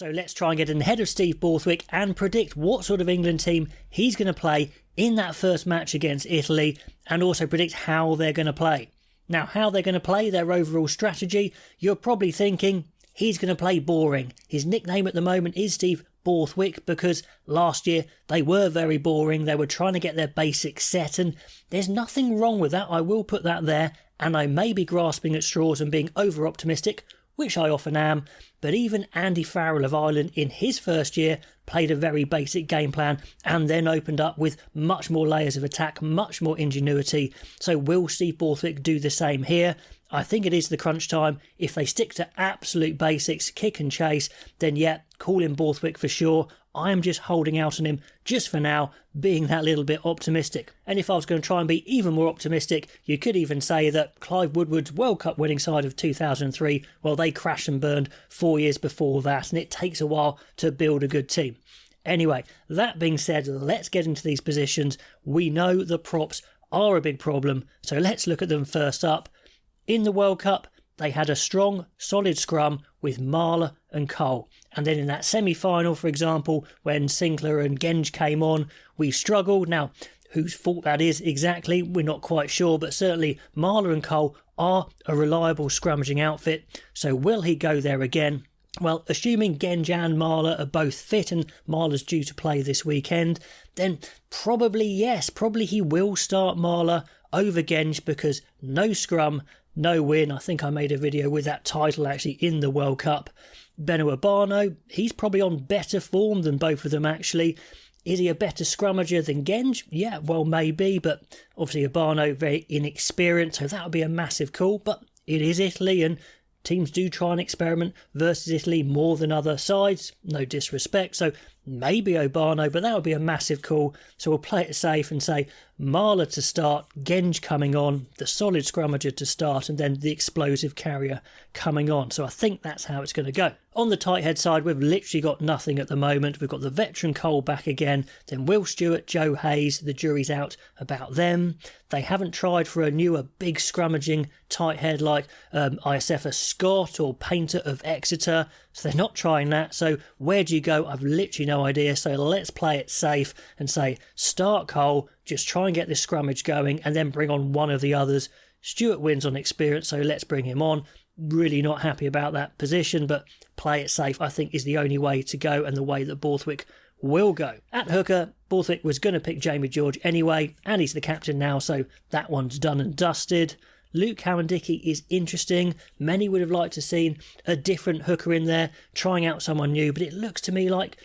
So let's try and get in the head of Steve Borthwick and predict what sort of England team he's going to play in that first match against Italy, and also predict how they're going to play. Now, how they're going to play, their overall strategy, you're probably thinking he's going to play boring. His nickname at the moment is Steve Borthwick because last year they were very boring. They were trying to get their basics set, and there's nothing wrong with that. I will put that there, and I may be grasping at straws and being over-optimistic, which I often am, but even Andy Farrell of Ireland in his first year played a very basic game plan and then opened up with much more layers of attack, much more ingenuity. So will Steve Borthwick do the same here? I think it is the crunch time. If they stick to absolute basics, kick and chase, then yeah, call him Borthwick for sure. I am just holding out on him just for now, being that little bit optimistic. And if I was going to try and be even more optimistic, you could even say that Clive Woodward's World Cup winning side of 2003, well, they crashed and burned 4 years before that, and it takes a while to build a good team. Anyway, that being said, let's get into these positions. We know the props are a big problem, so let's look at them first up. In the World Cup, they had a strong, solid scrum with Marler and Cole. And then in that semi-final, for example, when Sinclair and Genge came on, we struggled. Now, whose fault that is exactly, we're not quite sure, but certainly Marler and Cole are a reliable scrummaging outfit. So will he go there again? Well, assuming Genge and Marler are both fit and Marler's due to play this weekend, then probably yes, probably he will start Marler over Genge because no scrum, no win. I think I made a video with that title actually in the World Cup. Beno Urbano, he's probably on better form than both of them actually. Is he a better scrummager than Genge? Yeah, well maybe, but obviously Urbano very inexperienced, so that would be a massive call. But it is Italy and teams do try and experiment versus Italy more than other sides, no disrespect, so maybe Urbano, but that would be a massive call. So we'll play it safe and say Marler to start, Genge coming on, the solid scrummager to start, and then the explosive carrier coming on. So I think that's how it's going to go. On the tight head side, we've literally got nothing at the moment. We've got the veteran Cole back again, then Will Stewart, Joe Hayes, the jury's out about them. They haven't tried for a newer big scrummaging tight head like ISFer Scott or Painter of Exeter, so they're not trying that. So where do you go? I've literally no idea, so let's play it safe and say start Cole, just try and get this scrummage going and then bring on one of the others. Stewart wins on experience, so let's bring him on. Really not happy about that position, but play it safe I think is the only way to go and the way that Borthwick will go. At hooker, Borthwick was going to pick Jamie George anyway, and he's the captain now, so that one's done and dusted. Luke Cowan-Dickie is interesting. Many would have liked to have seen a different hooker in there, trying out someone new, but it looks to me like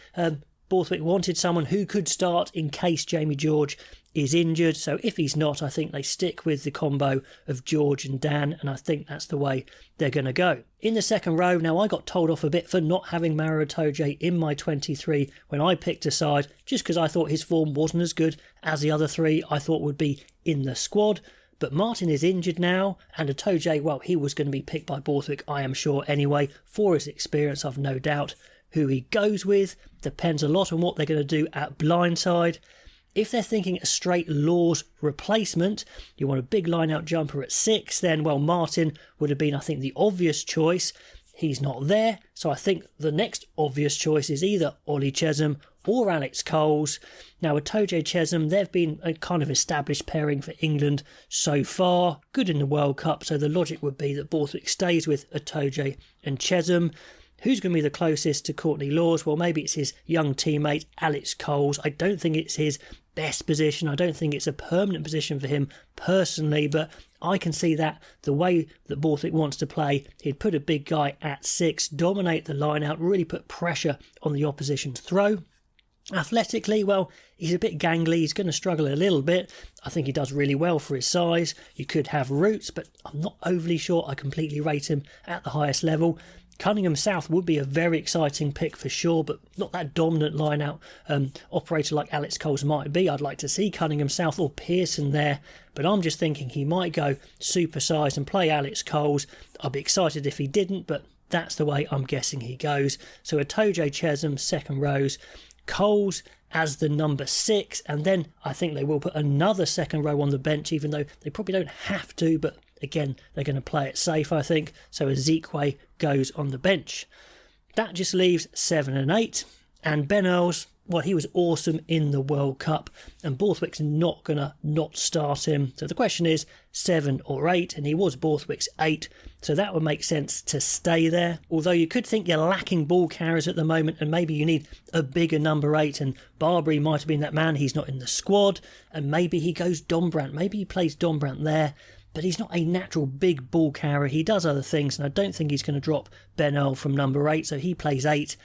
Borthwick wanted someone who could start in case Jamie George is injured. So if he's not, I think they stick with the combo of George and Dan, and I think that's the way they're going to go. In the second row, now I got told off a bit for not having Maro Itoje in my 23 when I picked a side, just because I thought his form wasn't as good as the other three I thought would be in the squad. But Martin is injured now, and Itoje, well, he was going to be picked by Borthwick, I am sure anyway, for his experience, I've no doubt. Who he goes with depends a lot on what they're going to do at blindside. If they're thinking a straight Laws replacement, you want a big line-out jumper at 6, then, well, Martin would have been, I think, the obvious choice. He's not there, so I think the next obvious choice is either Ollie Chesham or Alex Coles. Now, Itoje Chesham, they've been a kind of established pairing for England so far. Good in the World Cup, so the logic would be that Borthwick stays with Itoje and Chesham. Who's going to be the closest to Courtney Laws? Well, maybe it's his young teammate, Alex Coles. I don't think it's his best position. I don't think it's a permanent position for him personally, but I can see that the way that Borthwick wants to play, he'd put a big guy at 6, dominate the line out, really put pressure on the opposition's throw. Athletically, well, he's a bit gangly, he's going to struggle a little bit. I think he does really well for his size. You could have Roots, but I'm not overly sure I completely rate him at the highest level. Cunningham South would be a very exciting pick for sure, but not that dominant line-out operator like Alex Coles might be. I'd like to see Cunningham South or Pearson there, but I'm just thinking he might go supersized and play Alex Coles. I'd be excited if he didn't, but that's the way I'm guessing he goes. So Itoje Chesham, second rows, Coles as the number 6, and then I think they will put another second row on the bench, even though they probably don't have to, but again, they're going to play it safe, I think. So Ezekwe goes on the bench. That just leaves 7 and 8. And Ben Earls, well, he was awesome in the World Cup, and Borthwick's not going to not start him. So the question is 7 or 8, and he was Borthwick's 8, so that would make sense to stay there. Although you could think you're lacking ball carriers at the moment, and maybe you need a bigger number 8, and Barbary might have been that man. He's not in the squad, and maybe he goes Dombrandt. Maybe he plays Dombrandt there, but he's not a natural big ball carrier. He does other things, and I don't think he's going to drop Ben Earl from number 8, so he plays 8.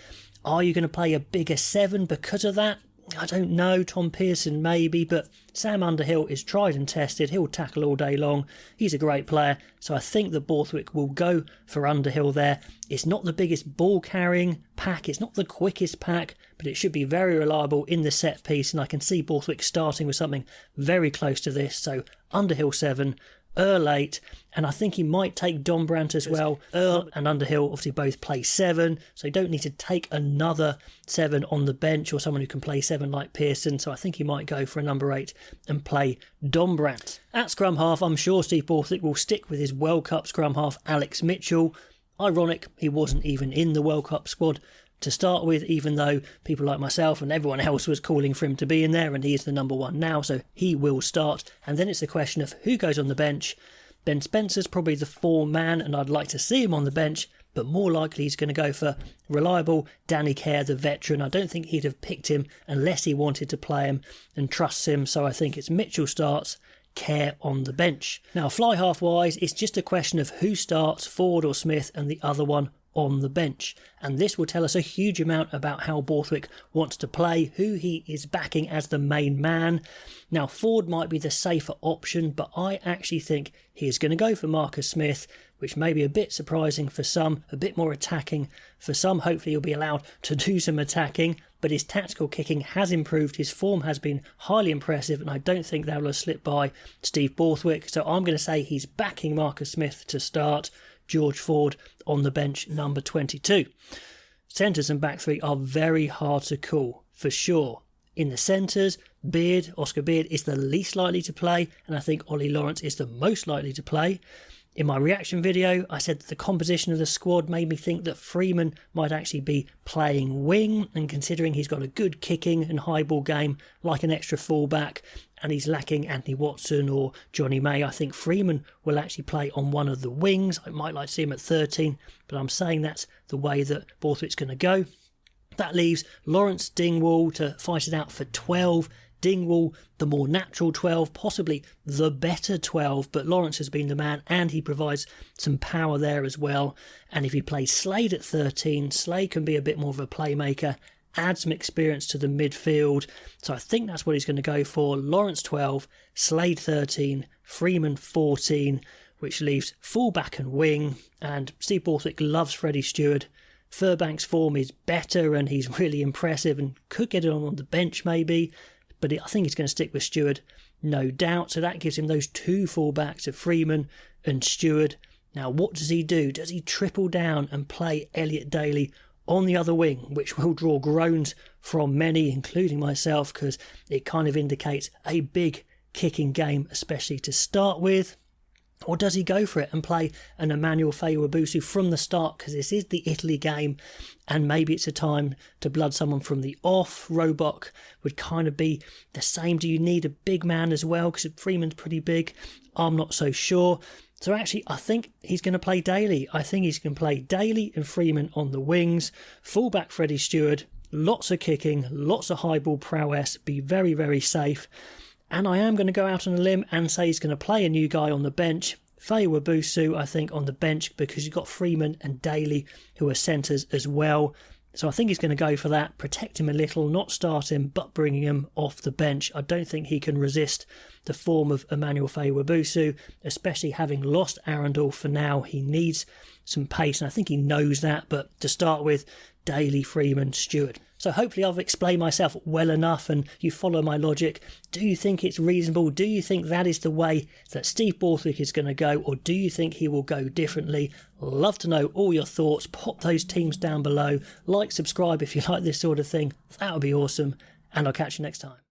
Are you going to play a bigger 7 because of that? I don't know. Tom Pearson maybe, but Sam Underhill is tried and tested. He'll tackle all day long. He's a great player, so I think that Borthwick will go for Underhill there. It's not the biggest ball carrying pack, it's not the quickest pack, but it should be very reliable in the set piece, and I can see Borthwick starting with something very close to this. So Underhill 7, Earl 8, and I think he might take Dombrandt as well. Earl and Underhill obviously both play 7, so you don't need to take another 7 on the bench or someone who can play 7 like Pearson, so I think he might go for a number 8 and play Dombrandt. At scrum half, I'm sure Steve Borthwick will stick with his World Cup scrum half Alex Mitchell. Ironic, he wasn't even in the World Cup squad to start with, even though people like myself and everyone else was calling for him to be in there, and he is the number 1 now, so he will start. And then it's a question of who goes on the bench. Ben Spencer's probably the 4-man, and I'd like to see him on the bench, but more likely he's going to go for reliable Danny Kerr, the veteran. I don't think he'd have picked him unless he wanted to play him and trusts him, so I think it's Mitchell starts, Kerr on the bench. Now, fly half wise, it's just a question of who starts, Ford or Smith, and the other one on the bench, and this will tell us a huge amount about how Borthwick wants to play, who he is backing as the main man. Now, Ford might be the safer option, but I actually think he is going to go for Marcus Smith, which may be a bit surprising for some, a bit more attacking for some. Hopefully he'll be allowed to do some attacking, but his tactical kicking has improved, his form has been highly impressive, and I don't think that will have slipped by Steve Borthwick, so I'm going to say he's backing Marcus Smith to start, George Ford on the bench, number 22. Centres and back 3 are very hard to call, for sure. In the centres, Beard, Oscar Beard, is the least likely to play, and I think Ollie Lawrence is the most likely to play. In my reaction video, I said that the composition of the squad made me think that Freeman might actually be playing wing, and considering he's got a good kicking and high ball game, like an extra fullback, and he's lacking Anthony Watson or Johnny May, I think Freeman will actually play on one of the wings. I might like to see him at 13, but I'm saying that's the way that Borthwick's going to go. That leaves Lawrence Dingwall to fight it out for 12. Dingwall, the more natural 12, possibly the better 12, but Lawrence has been the man and he provides some power there as well. And if he plays Slade at 13, Slade can be a bit more of a playmaker, add some experience to the midfield. So I think that's what he's going to go for. Lawrence 12, Slade 13, Freeman 14, which leaves fullback and wing. And Steve Borthwick loves Freddie Stewart. Furbank's form is better and he's really impressive and could get it on the bench maybe. But I think he's going to stick with Stewart, no doubt. So that gives him those 2 fullbacks of Freeman and Stewart. Now, what does he do? Does he triple down and play Elliot Daly on the other wing, which will draw groans from many, including myself, because it kind of indicates a big kicking game, especially to start with? Or does he go for it and play an Emmanuel Faye-Wabusu from the start, because this is the Italy game and maybe it's a time to blood someone from the off? Roebuck would kind of be the same. Do you need a big man as well, because Freeman's pretty big? I'm not so sure. So actually, I think he's going to play Daly. I think he's going to play Daly and Freeman on the wings. Fullback Freddie Stewart, lots of kicking, lots of high ball prowess, be very, very safe. And I am going to go out on a limb and say he's going to play a new guy on the bench. Faye-Wabusu, I think, on the bench, because you've got Freeman and Daly, who are centres as well. So I think he's going to go for that, protect him a little, not start him, but bringing him off the bench. I don't think he can resist the form of Emmanuel Faye-Wabusu, especially having lost Arundel for now. He needs some pace, and I think he knows that. But to start with, Daly, Freeman, Stewart. So hopefully I've explained myself well enough and you follow my logic. Do you think it's reasonable? Do you think that is the way that Steve Borthwick is going to go, or do you think he will go differently? Love to know all your thoughts. Pop those teams down below. Like, subscribe if you like this sort of thing. That would be awesome. And I'll catch you next time.